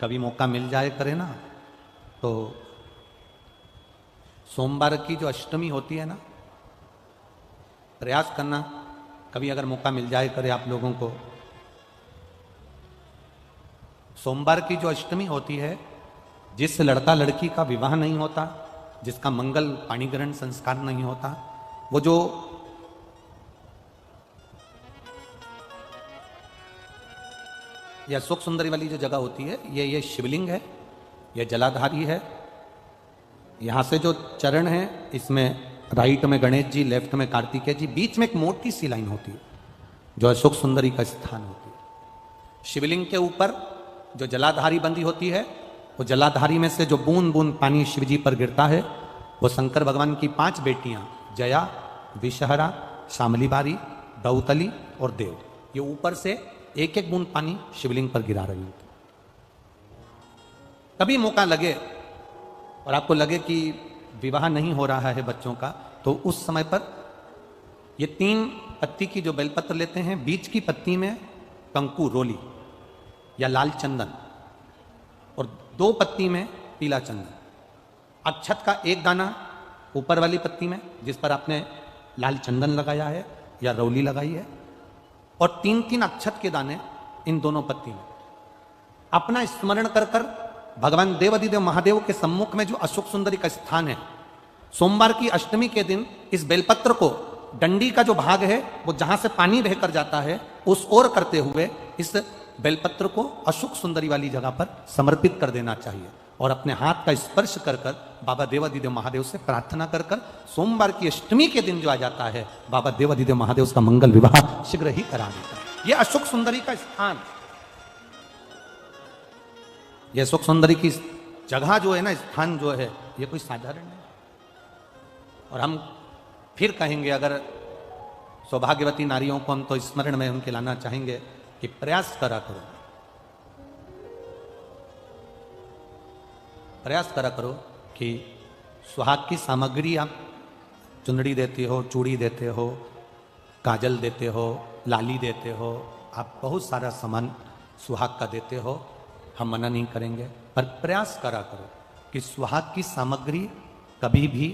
कभी मौका मिल जाए करे ना तो सोमवार की जो अष्टमी होती है ना, प्रयास करना कभी अगर मौका मिल जाए करे आप लोगों को। सोमवार की जो अष्टमी होती है, जिस लड़का लड़की का विवाह नहीं होता, जिसका मंगल पाणी ग्रहण संस्कार नहीं होता, वो जो यह सुख सुंदरी वाली जो जगह होती है, ये शिवलिंग है, यह जलाधारी है। यहां से जो चरण है, इसमें राइट में गणेश जी, लेफ्ट में कार्तिकेय जी, बीच में एक मोटी सी लाइन होती है जो अशोक सुंदरी का स्थान होती है। शिवलिंग के ऊपर जो जलाधारी बंदी होती है, वो जलाधारी में से जो बूंद बूंद पानी शिव जी पर गिरता है, वो शंकर भगवान की 5 बेटियां जया, विषहरा, शामली बारी, दौतली और देव, ये ऊपर से एक एक बूंद पानी शिवलिंग पर गिरा रही होती। कभी मौका लगे और आपको लगे कि विवाह नहीं हो रहा है बच्चों का, तो उस समय पर ये 3 पत्ती की जो बेलपत्र लेते हैं, बीच की पत्ती में कंकु रोली या लाल चंदन और 2 पत्ती में पीला चंदन, अक्षत का 1 दाना ऊपर वाली पत्ती में जिस पर आपने लाल चंदन लगाया है या रौली लगाई है, और 3-3 अक्षत के दाने इन दोनों पत्ती में। अपना स्मरण कर कर भगवान देवाधिदेव महादेव के सम्मुख में जो अशोक सुंदरी का स्थान है, सोमवार की अष्टमी के दिन इस बेलपत्र को, डंडी का जो भाग है वो जहां से पानी बहकर जाता है उस ओर करते हुए इस बेलपत्र को अशोक सुंदरी वाली जगह पर समर्पित कर देना चाहिए और अपने हाथ का स्पर्श कर कर बाबा देवाधिदेव महादेव से प्रार्थना कर कर सोमवार की अष्टमी के दिन जो आ जाता है, बाबा देवाधिदेव महादेव का मंगल विवाह शीघ्र ही करा देता है। यह अशोक सुंदरी का स्थान, यह अशोक सुंदरी की जगह जो है ना, स्थान जो है, यह कोई साधारण नहीं। और हम फिर कहेंगे, अगर सौभाग्यवती नारियों को हम तो स्मरण में उनके लाना चाहेंगे कि प्रयास करा करो, प्रयास करा करो कि सुहाग की सामग्री आप चुंदड़ी देते हो, चूड़ी देते हो, काजल देते हो, लाली देते हो, आप बहुत सारा सामान सुहाग का देते हो, हम मना नहीं करेंगे, पर प्रयास करा करो कि सुहाग की सामग्री कभी भी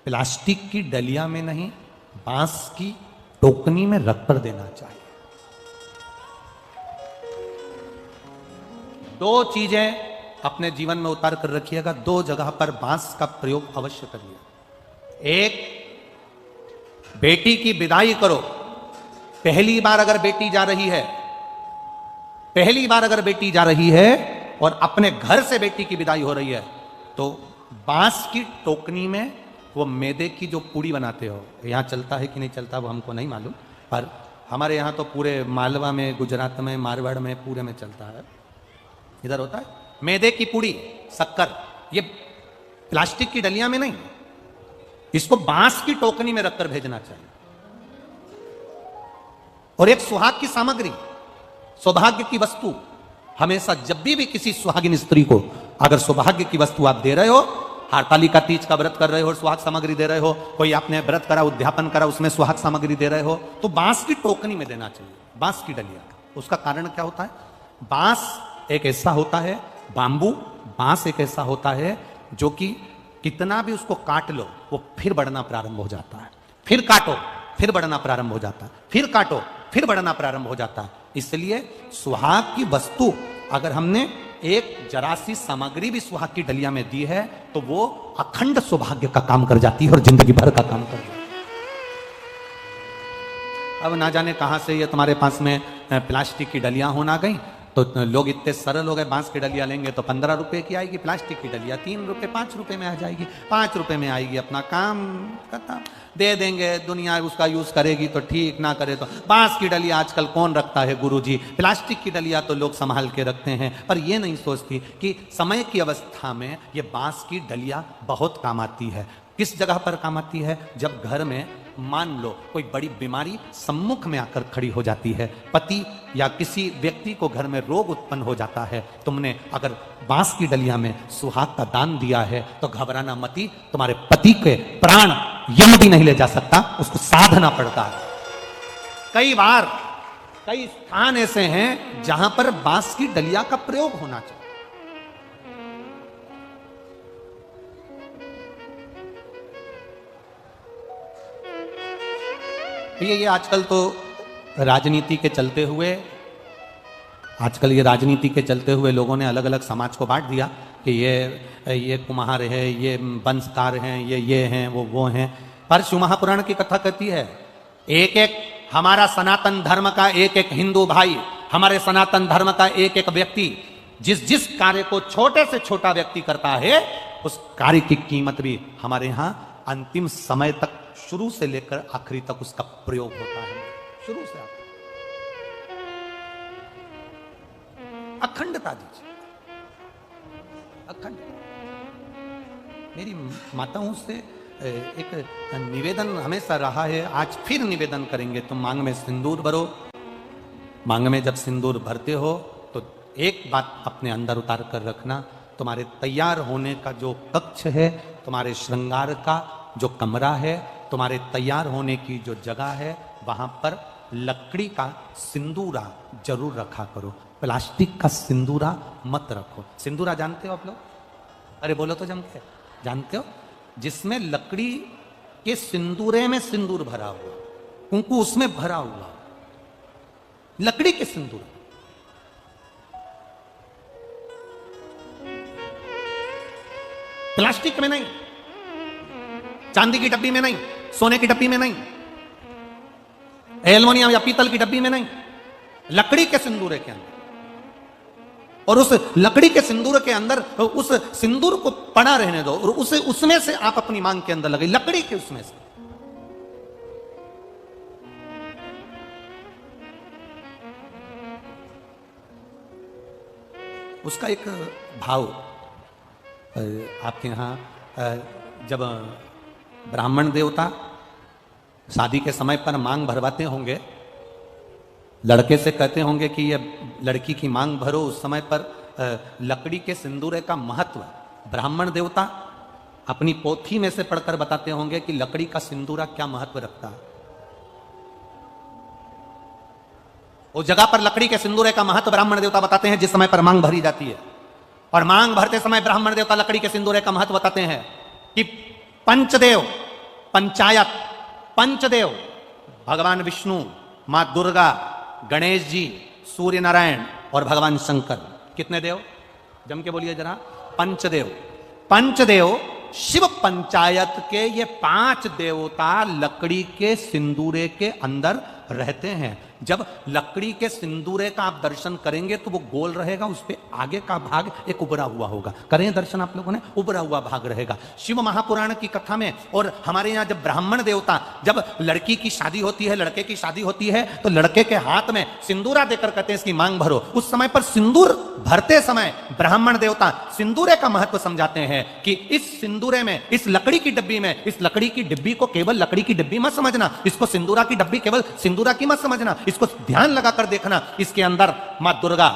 प्लास्टिक की डलिया में नहीं, बांस की टोकनी में रखकर देना चाहिए। 2 चीजें अपने जीवन में उतार कर रखिएगा, 2 जगह पर बांस का प्रयोग अवश्य करिए। एक, बेटी की विदाई करो, पहली बार अगर बेटी जा रही है, पहली बार अगर बेटी जा रही है और अपने घर से बेटी की विदाई हो रही है, तो बांस की टोकनी में वो मैदे की जो पूड़ी बनाते हो, यहां चलता है कि नहीं चलता वो हमको नहीं मालूम, पर हमारे यहां तो पूरे मालवा में, गुजरात में, मारवाड़ में, पूरे में चलता है, इधर होता है मैदे की पूड़ी, शक्कर, ये प्लास्टिक की डलिया में नहीं, इसको बांस की टोकनी में रखकर भेजना चाहिए। और एक सुहाग की सामग्री, सौभाग्य की वस्तु, हमेशा जब भी किसी सुहागिन स्त्री को अगर सौभाग्य की वस्तु आप दे रहे हो, हरतालिका तीज का व्रत कर रहे हो और सुहाग सामग्री दे रहे हो, कोई आपने व्रत करा, उद्यापन करा, उसमें सुहाग सामग्री दे रहे हो, तो बांस की टोकनी में देना चाहिए, बांस की डलिया। उसका कारण क्या होता है? बांस एक ऐसा होता है, बांबू बांस एक ऐसा होता है जो कि कितना भी उसको काट लो वो फिर बढ़ना प्रारंभ हो जाता है, फिर काटो फिर बढ़ना प्रारंभ हो जाता है, फिर काटो फिर बढ़ना प्रारंभ हो जाता है। इसलिए सुहाग की वस्तु अगर हमने एक जरासी सामग्री भी सुहाग की डलिया में दी है तो वो अखंड सौभाग्य का काम कर जाती है और जिंदगी भर का काम कर जाती है। अब ना जाने कहां से ये तुम्हारे पास में प्लास्टिक की डलियां होना गई, तो लोग इतने सरल हो गए, बांस की डलिया लेंगे तो 15 रुपए की आएगी, प्लास्टिक की डलिया 3 रुपए 5 रुपए में आ जाएगी, 5 रुपए में आएगी, अपना काम खत्म, दे देंगे, दुनिया उसका यूज करेगी तो ठीक, ना करे तो। बांस की डलिया आजकल कौन रखता है गुरुजी, प्लास्टिक की डलिया तो लोग संभाल के रखते हैं, पर ये नहीं सोचती कि समय की अवस्था में ये बांस की डलिया बहुत काम आती है। किस जगह पर काम आती है? जब घर में मान लो कोई बड़ी बीमारी सम्मुख में आकर खड़ी हो जाती है, पति या किसी व्यक्ति को घर में रोग उत्पन्न हो जाता है, तुमने अगर बांस की डलिया में सुहाग का दान दिया है तो घबराना मती, तुम्हारे पति के प्राण यम भी नहीं ले जा सकता, उसको साधना पड़ता है। कई बार कई स्थान ऐसे हैं जहां पर बांस की डलिया का प्रयोग होना चाहिए, ये आजकल तो राजनीति के चलते हुए, आजकल ये राजनीति के चलते हुए लोगों ने अलग अलग समाज को बांट दिया कि ये कुम्हार है, ये वंशकार हैं, ये हैं, वो हैं। पर शिव महापुराण की कथा कहती है एक एक हमारा सनातन धर्म का एक एक हिंदू भाई, हमारे सनातन धर्म का एक एक व्यक्ति जिस जिस कार्य को छोटे से छोटा व्यक्ति करता है उस कार्य की कीमत भी हमारे यहां अंतिम समय तक, शुरू से लेकर आखिरी तक उसका प्रयोग होता है। शुरू से अखंडता दीजिए, अखंड। मेरी माताओं से एक निवेदन हमेशा रहा है, आज फिर निवेदन करेंगे। तुम मांग में सिंदूर भरो, मांग में जब सिंदूर भरते हो तो एक बात अपने अंदर उतार कर रखना, तुम्हारे तैयार होने का जो कक्ष है, तुम्हारे श्रृंगार का जो कमरा है, तुम्हारे तैयार होने की जो जगह है, वहां पर लकड़ी का सिंदूरा जरूर रखा करो, प्लास्टिक का सिंदूरा मत रखो। सिंदूरा जानते हो आप लोग? अरे बोलो तो जम के, जानते हो? जिसमें लकड़ी के सिंदूरे में सिंदूर भरा हुआ, कुंकू उसमें भरा हुआ, लकड़ी के सिंदूर, प्लास्टिक में नहीं, चांदी की डब्बी में नहीं, सोने की डब्बी में नहीं, एल्युमिनियम या पीतल की डब्बी में नहीं, लकड़ी के सिंदूरे के अंदर। और उस लकड़ी के सिंदूर के अंदर उस सिंदूर को पड़ा रहने दो और उसे उसमें से आप अपनी मांग के अंदर लगे, लकड़ी के उसमें से। उसका एक भाव आपके यहां जब ब्राह्मण देवता शादी के समय पर मांग भरवाते होंगे, लड़के से कहते होंगे कि ये लड़की की मांग भरो, उस समय पर लकड़ी के सिंदूरे का महत्व ब्राह्मण देवता अपनी पोथी में से पढ़कर बताते होंगे कि लकड़ी का सिंदूरा क्या महत्व रखता है। उस जगह पर लकड़ी के सिंदूरे का महत्व ब्राह्मण देवता बताते हैं जिस समय पर मांग भरी जाती है। और मांग भरते समय ब्राह्मण देवता लकड़ी के सिंदूरे का महत्व बताते हैं कि पंचदेव, पंचायत, पंचदेव भगवान विष्णु, मां दुर्गा, गणेश जी, सूर्य नारायण और भगवान शंकर। कितने देव? जम के बोलिए जरा। पंचदेव। पंचदेव शिव पंचायत के ये 5 देवता लकड़ी के सिंदूरे के अंदर रहते हैं। जब लकड़ी के सिंदूरे का आप दर्शन करेंगे तो वो गोल रहेगा, उस पे आगे का भाग एक उभरा हुआ होगा। करें दर्शन आप लोगों ने? उभरा हुआ भाग रहेगा। शिव महापुराण की कथा में और हमारे यहाँ जब ब्राह्मण देवता, जब लड़की की शादी होती है, लड़के की शादी होती है, तो लड़के के हाथ में सिंदूरा देकर कहते हैं इसकी मांग भरो। उस समय पर सिंदूर भरते समय ब्राह्मण देवता सिंदूरे का महत्व समझाते हैं कि इस सिंदूरे में, इस लकड़ी की डब्बी में, इस लकड़ी की डिब्बी को केवल लकड़ी की डिब्बी मत समझना, इसको सिंदूरा की डब्बी केवल सिंदूरा की मत समझना, इसको ध्यान लगाकर देखना। इसके अंदर मां दुर्गा,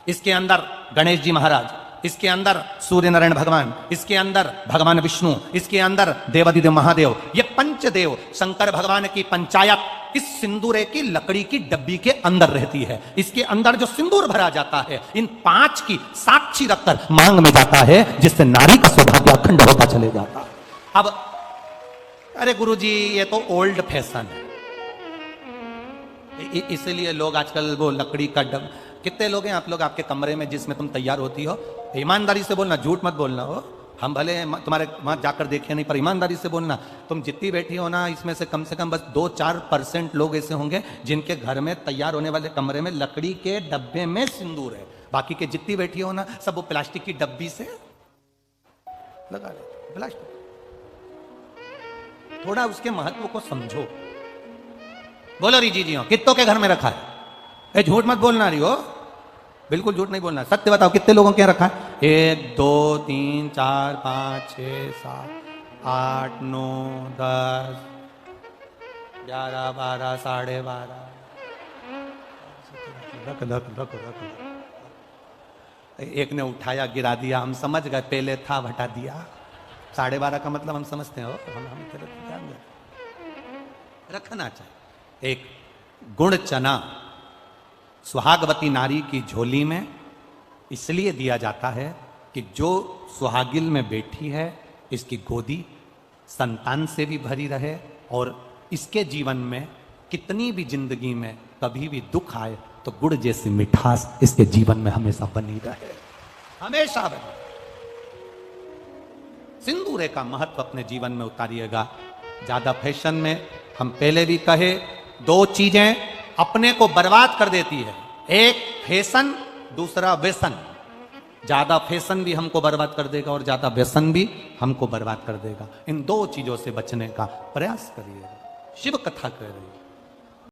इसके अंदर गणेश जी महाराज, इसके अंदर सूर्य नारायण भगवान, इसके अंदर भगवान विष्णु, इसके अंदर देवादिदेव महादेव, ये पंचदेव शंकर भगवान की पंचायत इस सिंदूरे की लकड़ी की डब्बी के अंदर रहती है। इसके अंदर जो सिंदूर भरा जाता है, इन 5 की साक्षी रखकर मांग में जाता है, जिससे नारी का सौभाग्य अखंड होता चले जाता है। अब अरे गुरुजी ये तो ओल्ड फैशन है, इसलिए लोग आजकल वो लकड़ी का डब। कितने लोग हैं आप लोग आपके कमरे में जिसमें तुम तैयार होती हो? ईमानदारी से बोलना, झूठ मत बोलना हो। हम भले तुम्हारे वहां जाकर देखे नहीं, पर ईमानदारी से बोलना। तुम जितनी बैठी हो ना, इसमें से कम बस 2-4% लोग ऐसे होंगे जिनके घर में तैयार होने वाले कमरे में लकड़ी के डब्बे में सिंदूर है। बाकी के जितनी बैठी हो ना, सब वो प्लास्टिक की डब्बी से लगा ले। प्लास्टिक, थोड़ा उसके महत्व को समझो। बोलो री जी हो, कितनों के घर में रखा है? ए झूठ मत बोलना रही हो, बिल्कुल झूठ नहीं बोलना, सत्य बताओ कितने लोगों के यहाँ रखा है? 1 2 3 4 5 6 7 8 9 10 11 12 12:30। रख रख रख रख। एक ने उठाया गिरा दिया, हम समझ गए पहले था हटा दिया। 12:30 का मतलब हम समझते हो, हम रखना चाहिए। एक गुड़ चना सुहागवती नारी की झोली में इसलिए दिया जाता है कि जो सुहागिल में बैठी है, इसकी गोदी संतान से भी भरी रहे और इसके जीवन में कितनी भी जिंदगी में कभी भी दुख आए तो गुड़ जैसी मिठास इसके जीवन में हमेशा बनी रहे, हमेशा बनी। सिंदूरे का महत्व अपने जीवन में उतारिएगा। ज्यादा फैशन में, हम पहले भी कहे, दो चीजें अपने को बर्बाद कर देती है, एक फैशन, दूसरा व्यसन। ज्यादा फैशन भी हमको बर्बाद कर देगा और ज्यादा व्यसन भी हमको बर्बाद कर देगा। इन दो चीजों से बचने का प्रयास करिएगा। शिव कथा कह रही है।